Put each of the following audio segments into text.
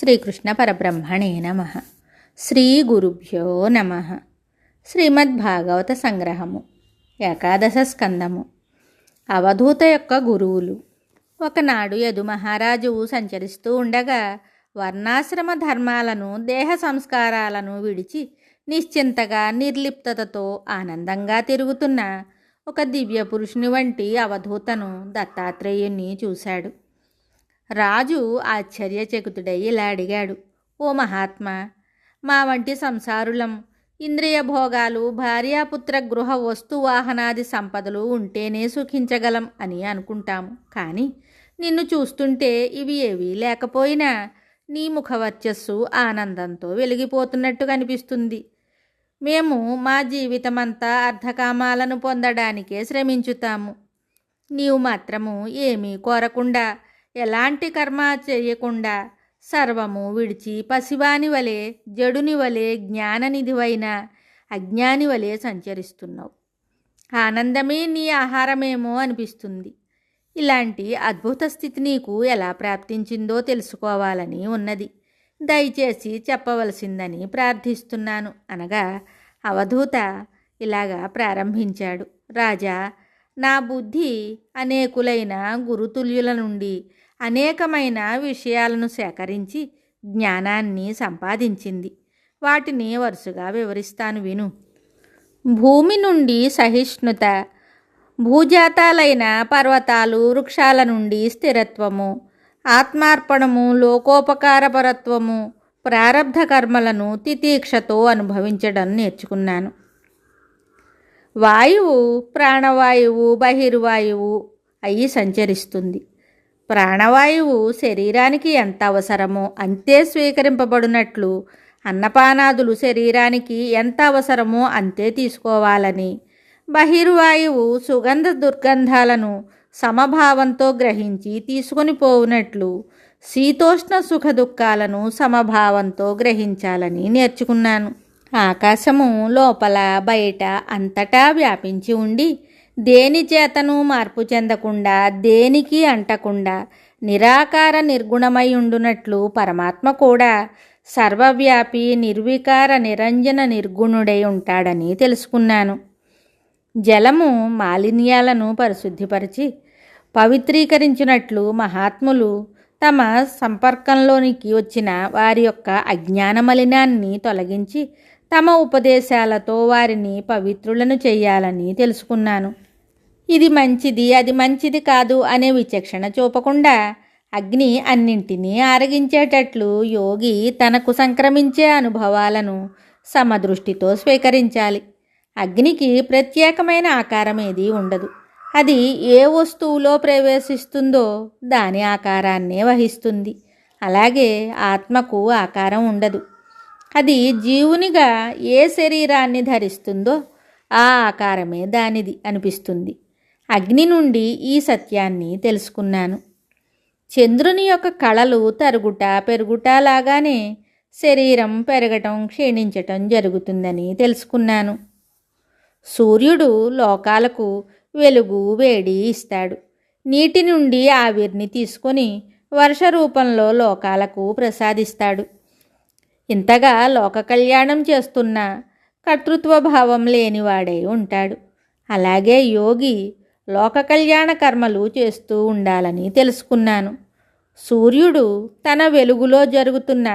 శ్రీకృష్ణ పరబ్రహ్మణే నమః. శ్రీ గురుభ్యో నమః. శ్రీమద్భాగవత సంగ్రహము, ఏకాదశ స్కందము. అవధూత యొక్క గురువులు. ఒకనాడు యదు మహారాజు సంచరిస్తూ ఉండగా వర్ణాశ్రమ ధర్మాలను, దేహ సంస్కారాలను విడిచి నిశ్చింతగా నిర్లిప్తతతో ఆనందంగా తిరుగుతున్న ఒక దివ్య పురుషుని వంటి అవధూతను దత్తాత్రేయుణ్ణి చూశాడు. రాజు ఆశ్చర్యచకితుడై ఇలా అడిగాడు: ఓ మహాత్మా, మా వంటి సంసారులం ఇంద్రియ భోగాలు, భార్యాపుత్ర గృహ వస్తువాహనాది సంపదలు ఉంటేనే సుఖించగలం అని అనుకుంటాము. కానీ నిన్ను చూస్తుంటే ఇవి ఏవీ లేకపోయినా నీ ముఖవర్చస్సు ఆనందంతో వెలిగిపోతున్నట్టు కనిపిస్తుంది. మేము మా జీవితమంతా అర్థకామాలను పొందడానికే శ్రమించుతాము. నీవు మాత్రము ఏమీ కోరకుండా, ఎలాంటి కర్మ చేయకుండా, సర్వము విడిచి పసివాని వలె, జడుని వలె, జ్ఞాననిధివైన అజ్ఞాని వలె సంచరిస్తున్నావు. ఆనందమే నీ ఆహారమేమో అనిపిస్తుంది. ఇలాంటి అద్భుత స్థితి నీకు ఎలా ప్రాప్తించిందో తెలుసుకోవాలని ఉన్నది. దయచేసి చెప్పవలసిందని ప్రార్థిస్తున్నాను అనగా అవధూత ఇలాగా ప్రారంభించాడు: రాజా, నా బుద్ధి అనేకులైన గురుతుల్యుల నుండి అనేకమైన విషయాలను సేకరించి జ్ఞానాన్ని సంపాదించింది. వాటిని వరుసగా వివరిస్తాను, విను. భూమి నుండి సహిష్ణుత, భూజాతాలైన పర్వతాలు, వృక్షాల నుండి స్థిరత్వము, ఆత్మార్పణము, లోకోపకారపరత్వము, ప్రారబ్ధ కర్మలను తితీక్షతో అనుభవించడం నేర్చుకున్నాను. వాయువు ప్రాణవాయువు, బహిర్వాయువు అయి సంచరిస్తుంది. ప్రాణవాయువు శరీరానికి ఎంత అవసరమో అంతే స్వీకరింపబడినట్లు అన్నపానాదులు శరీరానికి ఎంత అవసరమో అంతే తీసుకోవాలని, బహిర్వాయువు సుగంధ దుర్గంధాలను సమభావంతో గ్రహించి తీసుకొని పోవునట్లు శీతోష్ణ సుఖ దుఃఖాలను సమభావంతో గ్రహించాలని నేర్చుకున్నాను. ఆకాశము లోపల బయట అంతటా వ్యాపించి ఉండి దేని చేతను మార్పు చెందకుండా, దేనికి అంటకుండా నిరాకార నిర్గుణమై ఉండునట్లు పరమాత్మ కూడా సర్వవ్యాపి, నిర్వికార, నిరంజన నిర్గుణుడై ఉంటాడని తెలుసుకున్నాను. జలము మాలిన్యాలను పరిశుద్ధిపరిచి పవిత్రీకరించినట్లు మహాత్ములు తమ సంపర్కంలోనికి వచ్చిన వారి యొక్క అజ్ఞాన మలినాన్ని తొలగించి తమ ఉపదేశాలతో వారిని పవిత్రులను చేయాలని తెలుసుకున్నాను. ఇది మంచిది, అది మంచిది కాదు అనే విచక్షణ చూపకుండా అగ్ని అన్నింటినీ ఆరగించేటట్లు యోగి తనకు సంక్రమించే అనుభవాలను సమదృష్టితో స్వీకరించాలి. అగ్నికి ప్రత్యేకమైన ఆకారం ఏదీ ఉండదు. అది ఏ వస్తువులో ప్రవేశిస్తుందో దాని ఆకారాన్నే వహిస్తుంది. అలాగే ఆత్మకు ఆకారం ఉండదు. అది జీవునిగా ఏ శరీరాన్ని ధరిస్తుందో ఆ ఆకారమే దానిది అనిపిస్తుంది. అగ్ని నుండి ఈ సత్యాన్ని తెలుసుకున్నాను. చంద్రుని యొక్క కళలు తరుగుట పెరుగుట లాగానే శరీరం పెరగటం క్షీణించటం జరుగుతుందని తెలుసుకున్నాను. సూర్యుడు లోకాలకు వెలుగు, వేడి ఇస్తాడు. నీటి నుండి ఆవిరిని తీసుకొని వర్ష రూపంలో లోకాలకు ప్రసాదిస్తాడు. ఇంతగా లోక కళ్యాణం చేస్తున్న కర్తృత్వ భావం లేనివాడై ఉంటాడు. అలాగే యోగి లోక కళ్యాణ కర్మలు చేస్తూ ఉండాలని తెలుసుకున్నాను. సూర్యుడు తన వెలుగులో జరుగుతున్న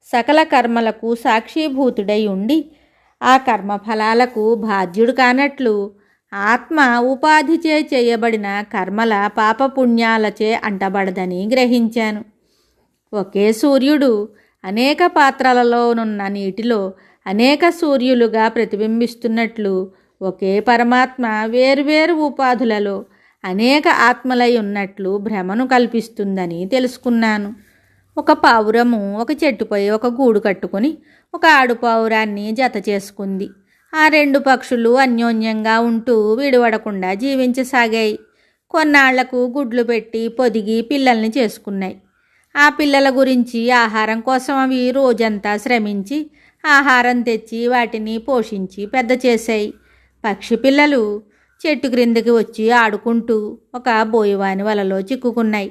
సకల కర్మలకు సాక్షిభూతుడై ఉండి ఆ కర్మఫలాలకు బాధ్యుడు కానట్లు ఆత్మ ఉపాధిచే చేయబడిన కర్మల పాపపుణ్యాలచే అంటబడదని గ్రహించాను. ఒకే సూర్యుడు అనేక పాత్రలలోనున్న నీటిలో అనేక సూర్యులుగా ప్రతిబింబిస్తున్నట్లు ఒకే పరమాత్మ వేర్వేరు ఉపాధులలో అనేక ఆత్మలై ఉన్నట్లు భ్రమను కల్పిస్తుందని తెలుసుకున్నాను. ఒక పావురము ఒక చెట్టుపై ఒక గూడు కట్టుకొని ఒక ఆడుపావురాన్ని జత చేసుకుంది. ఆ రెండు పక్షులు అన్యోన్యంగా ఉంటూ విడివడకుండా జీవించసాగాయి. కొన్నాళ్లకు గుడ్లు పెట్టి పొదిగి పిల్లల్ని చేసుకున్నాయి. ఆ పిల్లల గురించి ఆహారం కోసం అవి రోజంతా శ్రమించి ఆహారం తెచ్చి వాటిని పోషించి పెద్ద చేశాయి. పక్షి పిల్లలు చెట్టు క్రిందకి వచ్చి ఆడుకుంటూ ఒక బోయవాని వలలో చిక్కుకున్నాయి.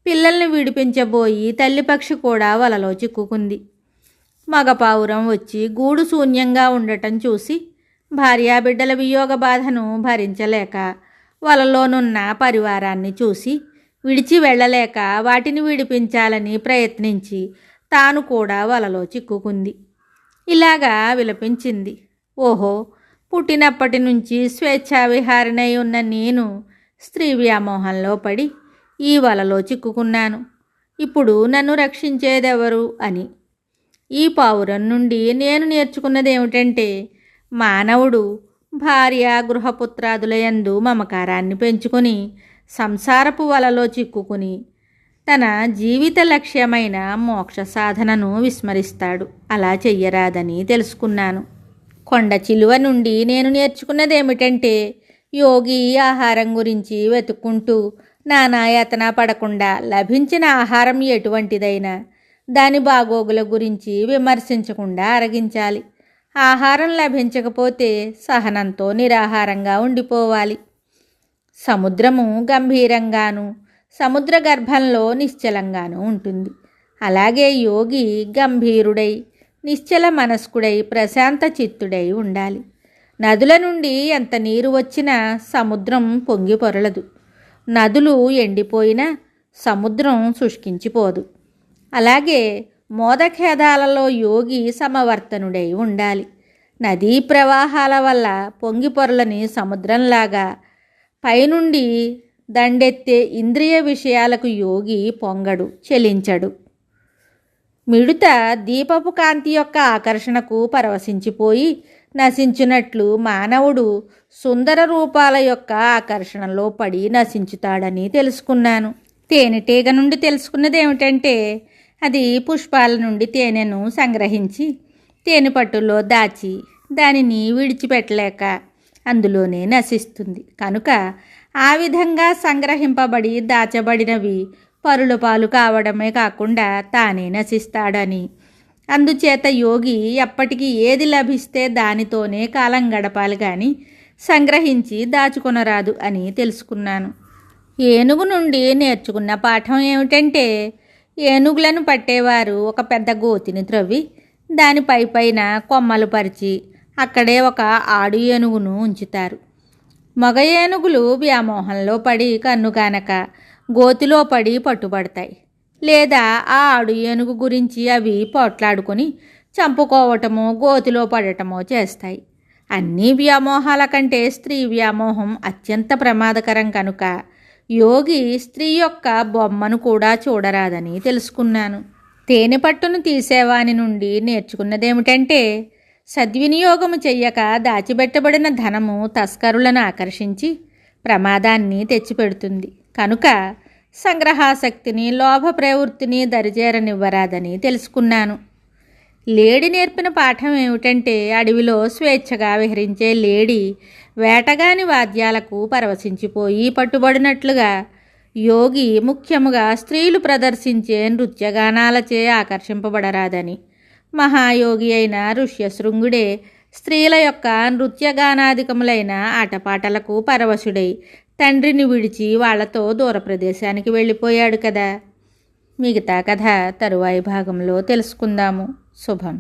పిల్లల్ని విడిపించబోయి తల్లిపక్షి కూడా వలలో చిక్కుకుంది. మగపావురం వచ్చి గూడు శూన్యంగా ఉండటం చూసి భార్యాబిడ్డల వియోగ బాధను భరించలేక వలలోనున్న పరివారాన్ని చూసి విడిచి వెళ్ళలేక వాటిని విడిపించాలని ప్రయత్నించి తాను కూడా వలలో చిక్కుకుంది. ఇలాగా విలపించింది. ఓహో, పుట్టినప్పటి నుంచి స్వేచ్ఛావిహారినై ఉన్న నేను స్త్రీ వ్యామోహంలో పడి ఈ వలలో చిక్కుకున్నాను. ఇప్పుడు నన్ను రక్షించేదెవరు అని. ఈ పావురం నుండి నేను నేర్చుకున్నది ఏమిటంటే, మానవుడు భార్య గృహపుత్రాదుల యందు మమకారాన్ని పెంచుకొని సంసారపు వలలో చిక్కుకుని తన జీవిత లక్ష్యమైన మోక్ష సాధనను విస్మరిస్తాడు. అలా చెయ్యరాదని తెలుసుకున్నాను. కొండ చిలువ నుండి నేను నేర్చుకున్నది ఏమిటంటే, యోగి ఆహారం గురించి వెతుక్కుంటూ నానాయాతన పడకుండా లభించిన ఆహారం ఎటువంటిదైనా దాని బాగోగుల గురించి విమర్శించకుండా అరగించాలి. ఆహారం లభించకపోతే సహనంతో నిరాహారంగా ఉండిపోవాలి. సముద్రము గంభీరంగాను సముద్ర గర్భంలో నిశ్చలంగాను ఉంటుంది. అలాగే యోగి గంభీరుడై నిశ్చల మనస్కుడై ప్రశాంత చిత్తుడై ఉండాలి. నదుల నుండి ఎంత నీరు వచ్చినా సముద్రం పొంగి పొరలదు. నదులు ఎండిపోయినా సముద్రం శుష్కించిపోదు. అలాగే మోదఖేదాలలో యోగి సమవర్తనుడై ఉండాలి. నదీ ప్రవాహాల వల్ల పొంగి పొరలని సముద్రంలాగా పైనుండి దండెత్తే ఇంద్రియ విషయాలకు యోగి పొంగడు, చెలించడు. మిడుత దీపపు కాంతి యొక్క ఆకర్షణకు పరవశించిపోయి నశించినట్లు మానవుడు సుందర రూపాల యొక్క ఆకర్షణలో పడి నశించుతాడని తెలుసుకున్నాను. తేనెటీగ నుండి తెలుసుకున్నది ఏమిటంటే, అది పుష్పాల నుండి తేనెను సంగ్రహించి తేనె పట్టులో దాచి దానిని విడిచిపెట్టలేక అందులోనే నశిస్తుంది. కనుక ఆ విధంగా సంగ్రహింపబడి దాచబడినవి పరుల పాలు కావడమే కాకుండా తానే నశిస్తాడని, అందుచేత యోగి ఎప్పటికీ ఏది లభిస్తే దానితోనే కాలం గడపాలి కానీ సంగ్రహించి దాచుకొనరాదు అని తెలుసుకున్నాను. ఏనుగు నుండి నేర్చుకున్న పాఠం ఏమిటంటే, ఏనుగులను పట్టేవారు ఒక పెద్ద గోతిని త్రవ్వి దాని పైన కొమ్మలు పరిచి అక్కడే ఒక ఆడు ఏనుగును ఉంచుతారు. మగ ఏనుగులు వ్యామోహంలో పడి కన్నుగానక గోతిలో పడి పట్టుబడతాయి. లేదా ఆ ఆడు ఏనుగు గురించి అవి పోట్లాడుకొని చంపుకోవటమో గోతిలో పడటమో చేస్తాయి. అన్ని వ్యామోహాల కంటే స్త్రీ వ్యామోహం అత్యంత ప్రమాదకరం కనుక యోగి స్త్రీ యొక్క బొమ్మను కూడా చూడరాదని తెలుసుకున్నాను. తేనె పట్టును తీసేవాని నుండి నేర్చుకున్నదేమిటంటే, సద్వినియోగము చెయ్యక దాచిపెట్టబడిన ధనము తస్కరులను ఆకర్షించి ప్రమాదాన్ని తెచ్చిపెడుతుంది. కనుక సంగ్రహాసక్తిని లోభ ప్రవృత్తిని దరిచేరనివ్వరాదని తెలుసుకున్నాను. లేడి నేర్పిన పాఠం ఏమిటంటే, అడవిలో స్వేచ్ఛగా విహరించే లేడి వేటగాని వాద్యాలకు పరవశించిపోయి పట్టుబడినట్లుగా యోగి ముఖ్యముగా స్త్రీలు ప్రదర్శించే నృత్యగానాలచే ఆకర్షింపబడరాదని, మహాయోగి అయిన ఋష్యశృంగుడే స్త్రీల యొక్క నృత్యగానాధికములైన ఆటపాటలకు పరవశుడై తండ్రిని విడిచి వాళ్లతో దూర ప్రదేశానికి వెళ్ళిపోయాడు కదా. మిగతా కథ తరువాయి భాగంలో తెలుసుకుందాము. శుభం.